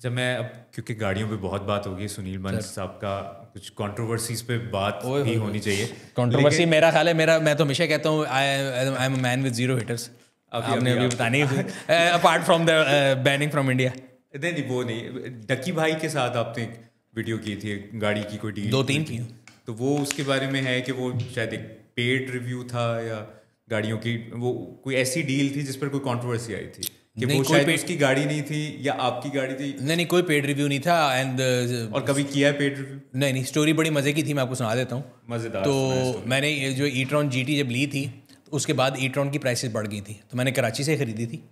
जब मैं अब क्योंकि गाड़ियों पे बहुत बात होगी, सुनील बंस साहब का कुछ कंट्रोवर्सीज पे बात भी होनी चाहिए। कंट्रोवर्सी मेरा ख्याल है, मैं तो हमेशा कहता हूँ I am a man with zero hitters. आपने अभी बतानी apart from the banning from India. नहीं वो नहीं, डकी भाई के साथ आपने एक वीडियो की थी गाड़ी की कोई डील 2-3 की, तो वो उसके बारे में है कि वो शायद एक पेड रिव्यू था या गाड़ियों की वो कोई ऐसी डील थी जिस पर कोई कंट्रोवर्सी आई थी कि वो शायद उसकी गाड़ी नहीं थी या आपकी गाड़ी थी। नहीं कोई पेड रिव्यू नहीं था। एंड और कभी किया है पेड रिव्यू? नहीं, स्टोरी बड़ी मज़े की थी, मैं आपको सुना देता हूँ। मज़ेदार। तो मैंने ये जो e-tron GT जब ली थी तो उसके बाद e-tron की प्राइसेस बढ़ गई थी, तो मैंने कराची से ख़रीदी थी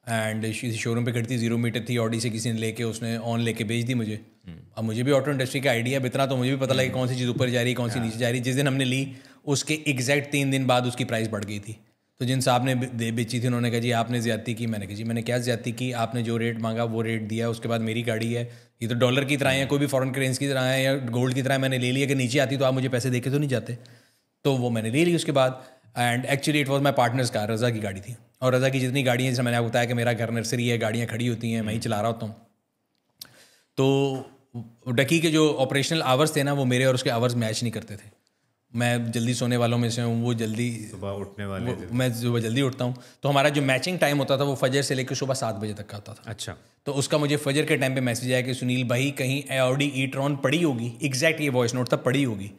एंड शोरूम पे खड़ी थी, 0 मीटर थी, ऑडी से किसी ने लेके उसने ऑन लेके बेच दी मुझे। अब मुझे भी ऑटो इंडस्ट्री का आइडिया है इतना, तो मुझे भी पता लगा कौन सी चीज़ ऊपर जा रही है कौन सी नीचे जा रही है। जिस दिन हमने ली उसके एग्जैक्ट 3 दिन बाद उसकी प्राइस बढ़ गई थी। तो जिन साहब ने बेची थी उन्होंने कहा जी आपने ज़्यादती की। मैंने कहा जी मैंने क्या ज़्यादती की, आपने जो रेट मांगा वो रेट दिया। उसके बाद मेरी गाड़ी है, ये तो डॉलर की तरह है, कोई भी फॉरेन करेंसी की तरह है या गोल्ड की तरह, मैंने ले लिया कि नीचे आती तो आप मुझे पैसे देके तो नहीं जाते। तो वो मैंने ले ली उसके बाद। And actually it was my partner's car, Raza की गाड़ी थी। और रज़ा की जितनी गाड़ियाँ, जैसे मैंने आपको बताया कि मेरा घर नर्सरी है, गाड़ियाँ खड़ी होती हैं, मैं ही चला रहा होता हूँ। तो डकी के जो ऑपरेशनल आवर्स थे ना, वो मेरे और उसके आवर्स मैच नहीं करते थे। मैं जल्दी सोने वालों में से हूँ, वो जल्दी सुबह उठने वाले, मैं सुबह जल्दी उठता हूँ। तो हमारा जो मैचिंग टाइम होता था वो फजर से लेकर सुबह 7 बजे तक का होता था। अच्छा। तो उसका मुझे फजर के टाइम पे मैसेज आया कि सुनील भाई कहीं ऑडी e-tron पड़ी होगी। एग्जैक्ट ये वॉइस नोट था, पड़ी होगी।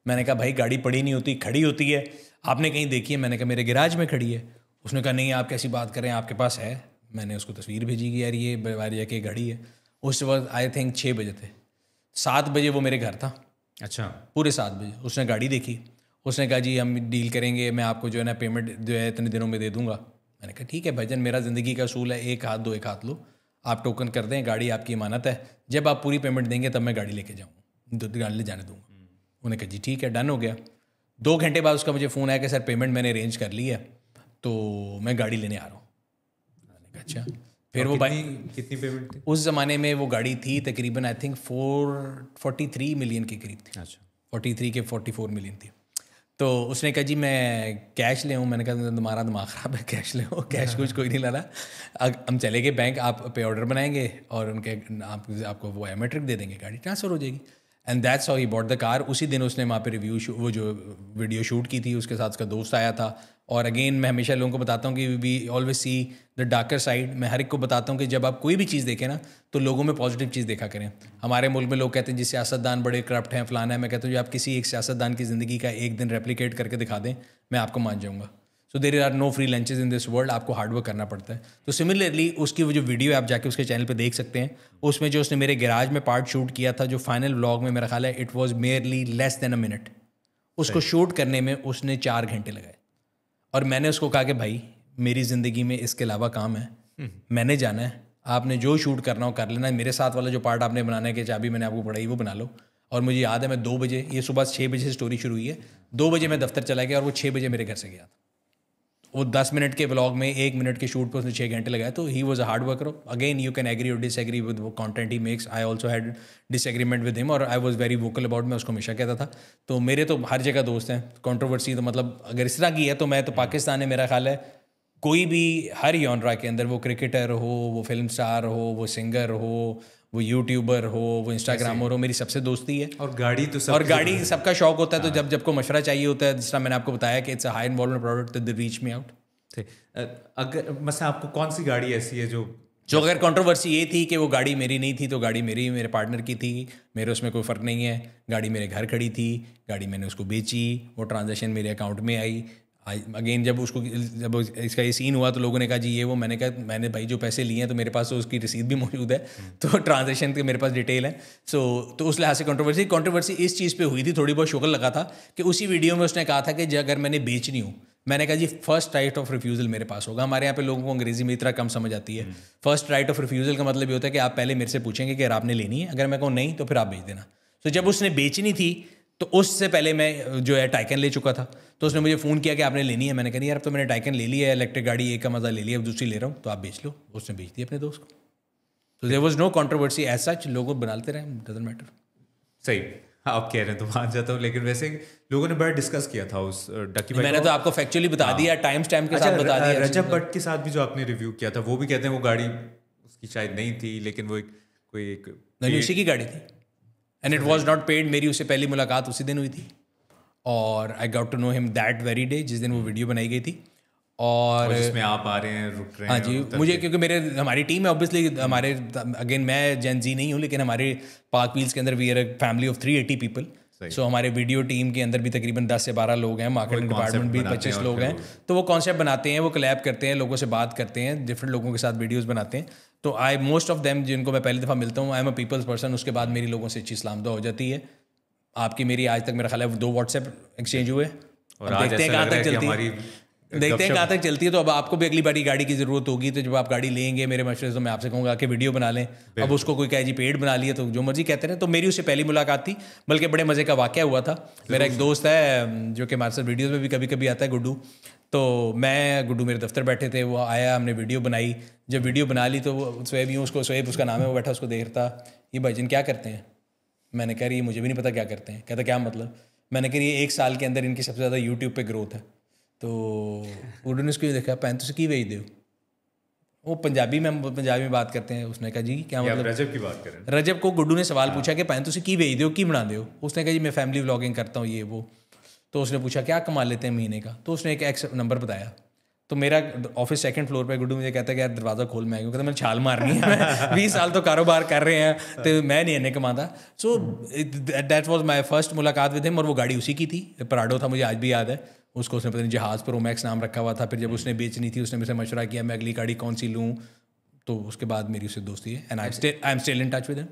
मैंने कहा भाई गाड़ी पड़ी नहीं होती, खड़ी होती है, आपने कहीं देखी है? मैंने कहा मेरे गैराज में खड़ी है। उसने कहा नहीं आप कैसी बात करें, आपके पास है। मैंने उसको तस्वीर भेजी कि यार ये बारिया की गाड़ी है। उस वक्त आई थिंक 6 बजे थे, 7 बजे वो मेरे घर था। अच्छा। पूरे 7 बजे उसने गाड़ी देखी, उसने कहा जी हम डील करेंगे, मैं आपको जो है ना पेमेंट जो है इतने दिनों में दे दूंगा। मैंने कहा ठीक है भाईजान, मेरा ज़िंदगी का असूल है एक हाथ दो एक हाथ लो, आप टोकन कर दें, गाड़ी आपकी अमानत है, जब आप पूरी पेमेंट देंगे तब मैं गाड़ी लेके जाऊँगा, गाड़ी ले जाने दूँगा। उन्होंने कहा जी ठीक है, डन हो गया। 2 घंटे बाद उसका मुझे फ़ोन आया कि सर पेमेंट मैंने अरेंज कर ली है, तो मैं गाड़ी लेने आ रहा हूँ। मैंने कहा अच्छा। फिर वो भाई कितनी पेमेंट थी उस ज़माने में? वो गाड़ी थी तकरीबन आई थिंक 43 मिलियन के करीब थी। अच्छा। 43 के 44 मिलियन थी। तो उसने कहा जी मैं कैश ले आऊँ। मैंने कहा तुम्हारा दिमाग ख़राब है, कैश ले आओ, कैश कुछ कोई नहीं लाना। हम चले गए बैंक, आप पे ऑर्डर बनाएंगे और उनके आपको वो बायोमेट्रिक दे देंगे, गाड़ी ट्रांसफ़र हो जाएगी। And that's how he bought the car. उसी दिन उसने वहाँ पे वो जो वीडियो शूट की थी, उसके साथ उसका दोस्त आया था। और अगेन मैं हमेशा लोगों को बताता हूँ कि we always see the darker side. मैं हर एक को बताता हूँ कि जब आप कोई भी चीज़ देखें ना, तो लोगों में पॉजिटिव चीज़ देखा करें। हमारे मुल्क में लोग कहते हैं जी सियासतदान बड़े करप्ट हैं, फलाना है। मैं कहता हूँ आप किसी एक सियासतदान की ज़िंदगी का एक दिन रेप्लिकेट करके दिखा दें, मैं आपको मान जाऊँगा। So there are no free lunches in this world, आपको हार्डवर्क करना पड़ता है। तो सिमिलरली उसकी वो जो वीडियो आप जाके उसके चैनल पे देख सकते हैं, उसमें जो उसने मेरे गैराज में पार्ट शूट किया था, जो फाइनल व्लॉग में मेरा ख्याल है it was merely less than a minute. उसको शूट करने में उसने 4 घंटे लगाए। और मैंने उसको कहा कि भाई मेरी ज़िंदगी में इसके अलावा काम है, मैंने जाना है, आपने जो शूट करना हो कर लेना, मेरे साथ वाला जो पार्ट आपने बनाना है कि चाबी मैंने आपको पढ़ाई वो बना लो। और मुझे याद है मैं 2 बजे, ये सुबह 6 बजे से स्टोरी शुरू हुई है, 2 बजे मैं दफ्तर चला गया और वो 6 बजे मेरे घर से गया था। वो 10 मिनट के व्लॉग में 1 मिनट के शूट पर उसने 6 घंटे लगाया। तो he was a hard worker. Again you can agree और डिसएग्री विद वो content he makes. I also had disagreement with him और I was very vocal about. मैं उसको हमेशा कहता था। तो मेरे तो हर जगह दोस्त हैं। कंट्रोवर्सी तो मतलब अगर इस तरह की है तो मैं तो पाकिस्तान है, मेरा ख्याल है कोई भी हर जॉनरा के अंदर, वो क्रिकेटर हो, वो फिल्म स्टार हो, वो सिंगर हो, वो यूट्यूबर हो, वो इंस्टाग्रामर हो, मेरी सबसे दोस्ती है। और गाड़ी तो सब, और गाड़ी सबका शौक होता है। तो जब को मशवरा चाहिए होता है, जिस तरह मैंने आपको बताया कि it's a high involvement product, तो दे रीच मी आउट। अगर मतलब आपको कौन सी गाड़ी ऐसी है जो अगर कंट्रोवर्सी ये थी कि वो गाड़ी मेरी नहीं थी, तो गाड़ी मेरी मेरे पार्टनर की थी, मेरे उसमें कोई फ़र्क नहीं है। गाड़ी मेरे घर खड़ी थी, गाड़ी मैंने उसको बेची, वो ट्रांजैक्शन मेरे अकाउंट में आई। अगेन जब इसका ये सीन हुआ तो लोगों ने कहा जी ये वो, मैंने कहा मैंने भाई जो पैसे लिए हैं तो मेरे पास तो उसकी रसीद भी मौजूद है, तो ट्रांजैक्शन के मेरे पास डिटेल है। तो उस लिहाज से कंट्रोवर्सी इस चीज़ पे हुई थी। थोड़ी बहुत शुक्र लगा था कि उसी वीडियो में उसने कहा था कि अगर मैंने बेचनी हो, मैंने कहा जी फर्स्ट राइट ऑफ रिफ्यूज़ल मेरे पास होगा। हमारे यहाँ पे लोगों को अंग्रेजी में इतना कम समझ आती है। फर्स्ट राइट ऑफ रिफ्यूज़ल का मतलब ये होता है कि आप पहले मेरे से पूछेंगे कि अगर आपने लेनी है, अगर मैं कहूँ नहीं तो फिर आप बेच देना। तो जब उसने बेचनी थी तो उससे पहले मैं जो है टाइकन ले चुका था। तो उसने मुझे फ़ोन किया कि आपने लेनी है। मैंने कहा यार अब तो मैंने टाइकन ले ली है, इलेक्ट्रिक गाड़ी एक का मज़ा ले लिया, अब दूसरी ले रहा हूँ, तो आप बेच लो। उसने बेच दी अपने दोस्त को। तो there was no controversy as such. लोग बनाते रहे, डजंट मैटर। सही आप कह रहे हैं तो मान जाता हूँ, लेकिन वैसे लोगों ने बड़ा डिस्कस किया था उस डकी भाई। मैंने तो आपको फैक्चुअली बता दिया, टाइम स्टैम्प के साथ बता दिया। रजब भट्ट के साथ भी जो आपने रिव्यू किया था, वो भी कहते हैं वो गाड़ी उसकी शायद नहीं थी, लेकिन वो एक कोई एक नहीं, उसी की गाड़ी थी and it was not paid. मेरी उससे पहली मुलाकात उसी दिन हुई थी और I got to know him that very day जिस दिन वो वीडियो बनाई गई थी। और जिसमें आप आ रहे हैं, रुक रहे हैं। हाँ जी, मुझे क्योंकि हमारी टीम है ऑब्वियसली, हमारे अगेन मैं जेन जी नहीं हूँ, लेकिन हमारे पार्क व्हील्स के अंदर we are a family of 380 people. So हमारे वीडियो टीम के अंदर भी तकरीबन 10 से 12 लोग हैं, मार्केटिंग डिपार्टमेंट भी 25 लोग हैं। तो वो कॉन्सेप्ट बनाते हैं, वो कोलैब करते हैं, लोगों से बात करते हैं, डिफरेंट लोगों के साथ वीडियोस बनाते हैं। तो आई मोस्ट ऑफ देम जिनको मैं पहली दफ़ा मिलता हूँ, I am a people's person. उसके बाद मेरी लोगों से अच्छी सलाम दुआ हो जाती है। आपकी मेरी आज तक मेरा ख्याल है 2 व्हाट्सएप एक्सचेंज हुए और देखते हैं कहाँ तक चलती है, देखते हैं कहाँ तक चलती है। तो अब आपको भी अगली बारी गाड़ी की ज़रूरत होगी, तो जब आप गाड़ी लेंगे मेरे मशवरे से मैं आपसे कहूँगा कि वीडियो बना लें। अब उसको कोई कहे जी पेड बना लिया, तो जो मर्जी कहते हैं। तो मेरी उससे पहली मुलाकात थी, बल्कि बड़े मज़े का वाक़या हुआ था। मेरा एक दोस्त है जो कि हमारे साथ वीडियोज़ में भी कभी कभी आता है, गुड्डू। तो गुड्डू मेरे दफ्तर बैठे थे, वो आया, हमने वीडियो बनाई। जब वीडियो बना ली तो वो सोएब यूँ उसका नाम है, वो बैठा, उसको देख रहा था, ये भाईजान क्या करते हैं? मैंने कह रही मुझे भी नहीं पता क्या करते हैं। कहता क्या मतलब? मैंने कह रही 1 साल के अंदर इनकी सबसे ज़्यादा यूट्यूब पे ग्रोथ है। तो गुड्डू ने उसको देखा, पैन तुझे की भेज दो। वो पंजाबी में बात करते हैं। उसने कहा जी क्या मतलब? रजब की बात करें। रजब को गुड्डू ने सवाल पूछा कि पैन तुझे की भेज दो, की बना दो? उसने कहा जी मैं फैमिली व्लॉगिंग करता हूँ, ये वो। तो उसने पूछा क्या कमा लेते हैं महीने का? तो उसने एक एक्स नंबर बताया। तो मेरा ऑफिस 2nd फ्लोर पे, गुड्डू मुझे कहता है कि यार दरवाज़ा खोल, मैं क्योंकि मैंने छाल मारनी है, मैं 20 साल तो कारोबार कर रहे हैं, तो मैं नहीं इन्हें कमाता। So that was my first मुलाकात विद हिम। और वो गाड़ी उसी की थी, पराडो था, मुझे आज भी याद है। उसको उसने पता नहीं जहाज़ प्रो मैक्स नाम रखा हुआ था। फिर जब उसने बेचनी थी, उसने मुझसे मशवरा किया मैं अगली गाड़ी कौन सी लूँ। तो उसके बाद मेरी उससे दोस्ती है and I am still in touch with him.